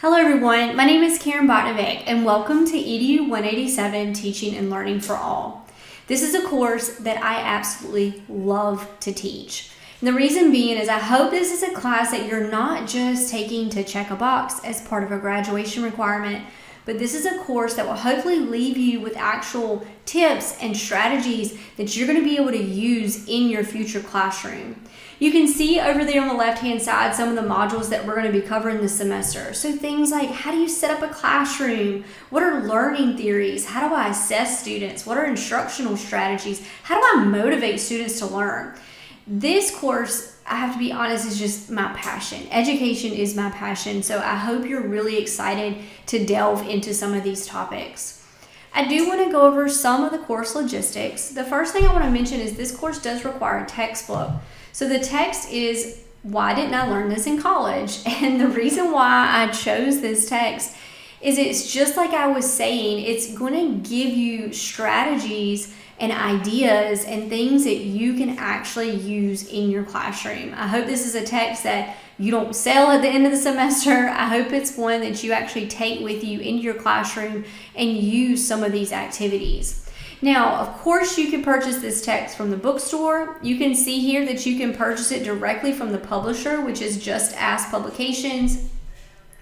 Hello everyone, my name is Karen Botnovic and welcome to EDU 187 Teaching and Learning for All. This is a course that I absolutely love to teach. And the reason being is I hope this is a class that you're not just taking to check a box as part of a graduation requirement, but this is a course that will hopefully leave you with actual tips and strategies that you're going to be able to use in your future classroom. You can see over there on the left-hand side some of the modules that we're going to be covering this semester. So things like, how do you set up a classroom? What are learning theories? How do I assess students? What are instructional strategies? How do I motivate students to learn? This course, I have to be honest, is just my passion. Education is my passion, so I hope you're really excited to delve into some of these topics. I do want to go over some of the course logistics. The first thing I want to mention is this course does require a textbook. So the text is, why didn't I learn this in college? And the reason why I chose this text is it's just like I was saying, it's going to give you strategies and ideas and things that you can actually use in your classroom. I hope this is a text that you don't sell at the end of the semester. I hope it's one that you actually take with you into your classroom and use some of these activities. Now, of course, you can purchase this text from the bookstore. You can see here that you can purchase it directly from the publisher, which is Just Ask Publications.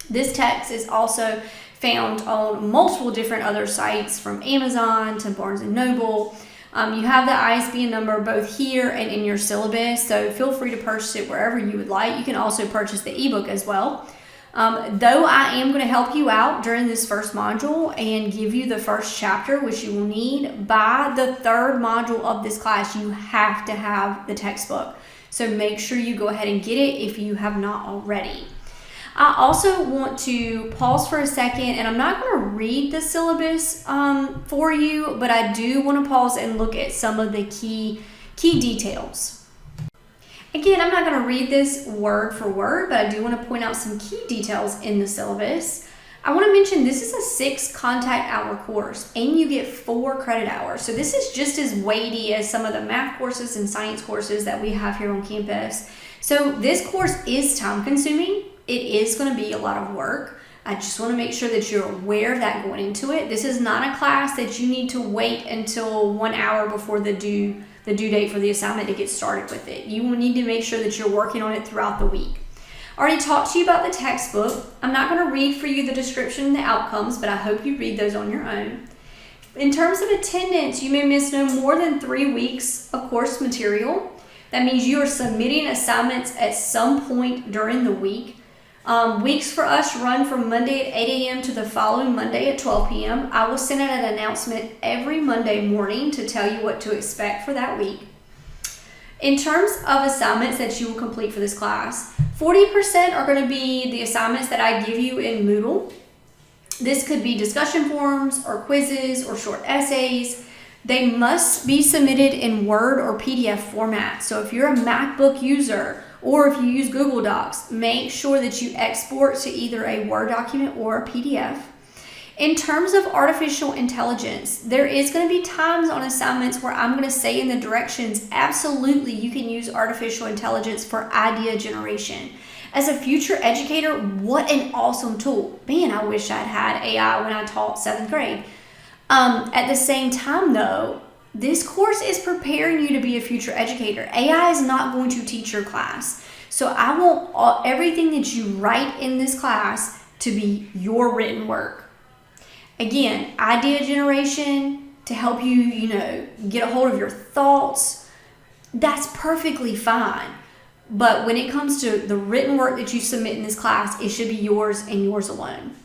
This text is also found on multiple different other sites, from Amazon to Barnes & Noble. You have the ISBN number both here and in your syllabus, so feel free to purchase it wherever you would like. You can also purchase the ebook as well. Though I am going to help you out during this first module and give you the first chapter, which you will need, by the third module of this class, you have to have the textbook. So make sure you go ahead and get it if you have not already. I also want to pause for a second, and I'm not going to read the syllabus for you, but I do want to pause and look at some of the key details. Again, I'm not going to read this word for word, but I do want to point out some key details in the syllabus. I want to mention this is a 6 contact hour course, and you get 4 credit hours. So this is just as weighty as some of the math courses and science courses that we have here on campus. So this course is time consuming. It is going to be a lot of work. I just want to make sure that you're aware of that going into it. This is not a class that you need to wait until 1 hour before the due date for the assignment to get started with it. You will need to make sure that you're working on it throughout the week. I already talked to you about the textbook. I'm not going to read for you the description and the outcomes, but I hope you read those on your own. In terms of attendance, you may miss no more than 3 weeks of course material. That means you are submitting assignments at some point during the week. Weeks for us run from Monday at 8 a.m. to the following Monday at 12 p.m. I will send out an announcement every Monday morning to tell you what to expect for that week. In terms of assignments that you will complete for this class, 40% are going to be the assignments that I give you in Moodle. This could be discussion forums or quizzes or short essays. They must be submitted in Word or PDF format. So if you're a MacBook user, or if you use Google Docs, make sure that you export to either a Word document or a PDF. In terms of artificial intelligence, there is going to be times on assignments where I'm going to say in the directions, absolutely, you can use artificial intelligence for idea generation. As a future educator, what an awesome tool. Man, I wish I'd had AI when I taught 7th grade. At the same time, though, this course is preparing you to be a future educator. AI is not going to teach your class. So I want everything that you write in this class to be your written work. Again, idea generation to help you, get a hold of your thoughts. That's perfectly fine. But when it comes to the written work that you submit in this class, it should be yours and yours alone.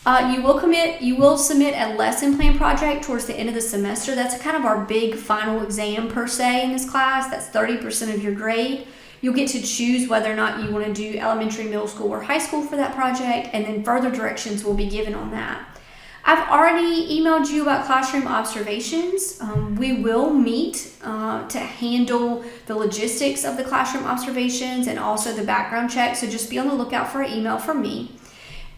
You will submit a lesson plan project towards the end of the semester. That's kind of our big final exam per se in this class. That's 30% of your grade. You'll get to choose whether or not you want to do elementary, middle school, or high school for that project, and then further directions will be given on that. I've already emailed you about classroom observations. We will meet to handle the logistics of the classroom observations and also the background check, so just be on the lookout for an email from me.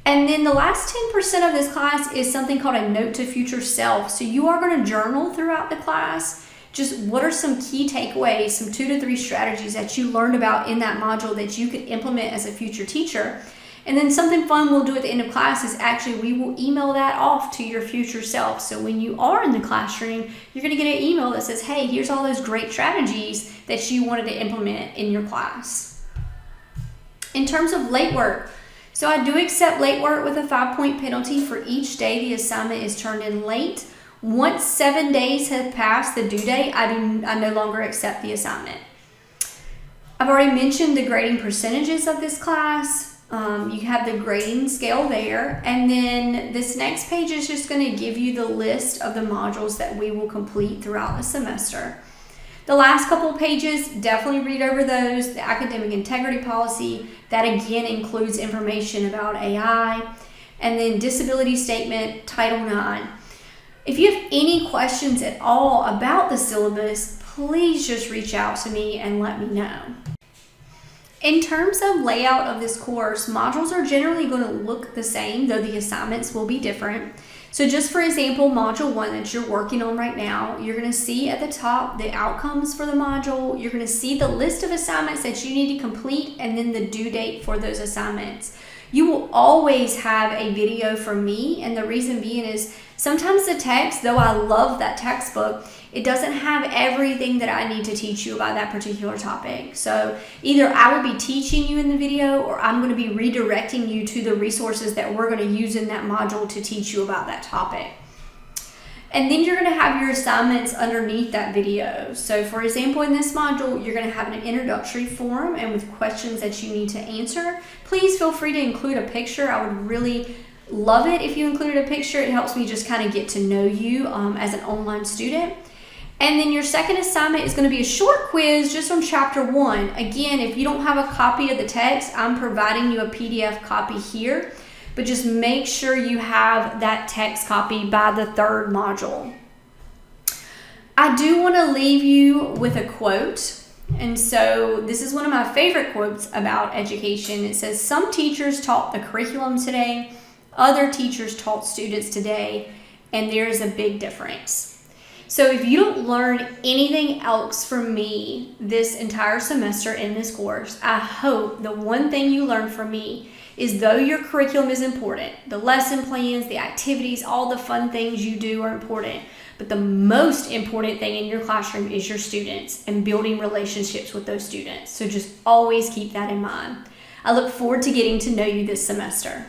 And then the last 10% of this class is something called a note to future self. So you are going to journal throughout the class. Just what are some key takeaways, some 2 to 3 strategies that you learned about in that module that you could implement as a future teacher. And then something fun we'll do at the end of class is actually we will email that off to your future self. So when you are in the classroom, you're going to get an email that says, hey, here's all those great strategies that you wanted to implement in your class. In terms of late work, so I do accept late work with a 5-point penalty for each day the assignment is turned in late. Once 7 days have passed the due date, I no longer accept the assignment. I've already mentioned the grading percentages of this class. You have the grading scale there, and then this next page is just going to give you the list of the modules that we will complete throughout the semester. The last couple of pages, definitely read over those. The academic integrity policy, that again includes information about AI, and then disability statement, Title IX. If you have any questions at all about the syllabus, please just reach out to me and let me know. In terms of layout of this course, modules are generally going to look the same, though the assignments will be different. So just for example, Module 1 that you're working on right now, you're going to see at the top the outcomes for the module. You're going to see the list of assignments that you need to complete and then the due date for those assignments. You will always have a video from me, and the reason being is sometimes the text, though I love that textbook, it doesn't have everything that I need to teach you about that particular topic. So either I will be teaching you in the video or I'm going to be redirecting you to the resources that we're going to use in that module to teach you about that topic. And then you're going to have your assignments underneath that video. So for example, in this module, you're going to have an introductory form and with questions that you need to answer. Please feel free to include a picture. I would really love it if you included a picture. It helps me just kind of get to know you as an online student. And then your second assignment is going to be a short quiz just on chapter 1. Again, if you don't have a copy of the text, I'm providing you a PDF copy here, but just make sure you have that text copy by the 3rd module. I do want to leave you with a quote. And so this is one of my favorite quotes about education. It says, "Some teachers taught the curriculum today, other teachers taught students today, and there is a big difference." So if you don't learn anything else from me this entire semester in this course, I hope the one thing you learn from me is, though your curriculum is important, the lesson plans, the activities, all the fun things you do are important, but the most important thing in your classroom is your students and building relationships with those students. So just always keep that in mind. I look forward to getting to know you this semester.